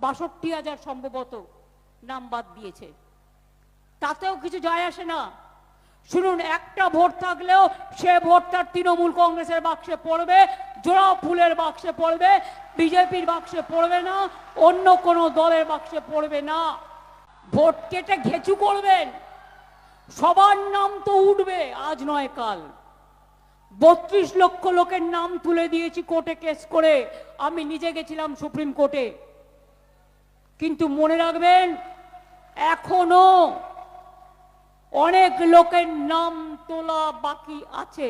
৬২,০০০ সম্ভবত নাম বাদ দিয়েছে, তাতেও কিছু যায় আসে না। শুনুন, একটা ভোট থাকলেও সে ভোটটা তৃণমূল কংগ্রেসের বাক্সে পড়বে, জোড়া ফুলের বাক্সে পড়বে, বিজেপির বাক্সে পড়বে না, অন্য কোনো দলের বাক্সে পড়বে না। ভোট কেটে ঘেঁচু করবেন, সবার নাম তো উঠবে আজ নয় কাল। ৩২ লক্ষ লোকের নাম তুলে দিয়েছি কোর্টে কেস করে, আমি নিজে গেছিলাম সুপ্রিম কোর্টে। কিন্তু মনে রাখবেন, এখনো অনেক লোকের নাম তোলা বাকি আছে।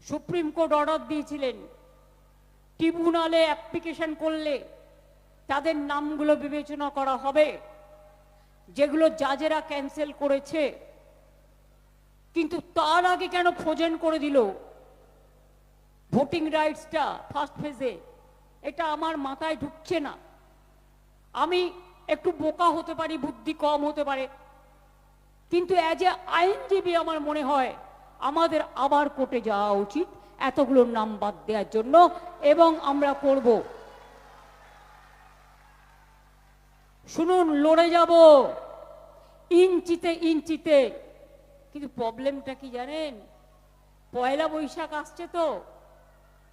সুপ্রিম কোর্ট অর্ডার দিয়েছিলেন, ট্রিব্যুনালে অ্যাপ্লিকেশন করলে তাদের নামগুলো বিবেচনা করা হবে, যেগুলো জাজেরা ক্যান্সেল করেছে। কিন্তু তার আগে কেন ফ্রোজেন করে দিল ভোটিং রাইটসটা ফার্স্ট ফেজে? এটা আমার মাথায় ঢুকছে না। আমি একটু বোকা হতে পারি, বুদ্ধি কম হতে পারে, কিন্তু অ্যাজ এ আইনজীবী আমার মনে হয় আমাদের আবার কোর্টে যাওয়া উচিত এতগুলোর নাম বাদ দেওয়ার জন্য, এবং আমরা করব। শুনুন, লড়ে যাব ইঞ্চিতে ইঞ্চিতে। কিন্তু প্রবলেমটা কি জানেন? পয়লা বৈশাখ আসছে তো,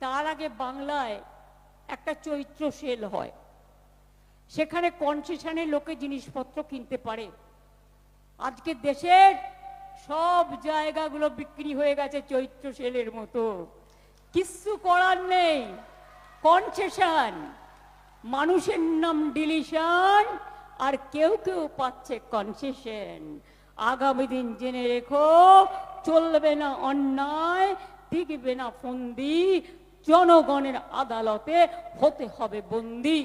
তার আগে বাংলায় একটা চৈত্র সেল হয়, সেখানে কনসেশনে লোকে জিনিসপত্র কিনতে পারে। আজকে দেশের সব জায়গাগুলো বিক্রি হয়ে গেছে চৈত্র সেলের মতো, কিচ্ছু করার নেই, কনসেশন। মানুষের নাম ডিলিশন, আর কেউ কেউ পাচ্ছে কনসেশন। আগামী দিন জেনে রেখো, চলবে না অন্যায়, টিকবে না ফন্দি, জনগণের আদালতে হতে হবে বন্দী।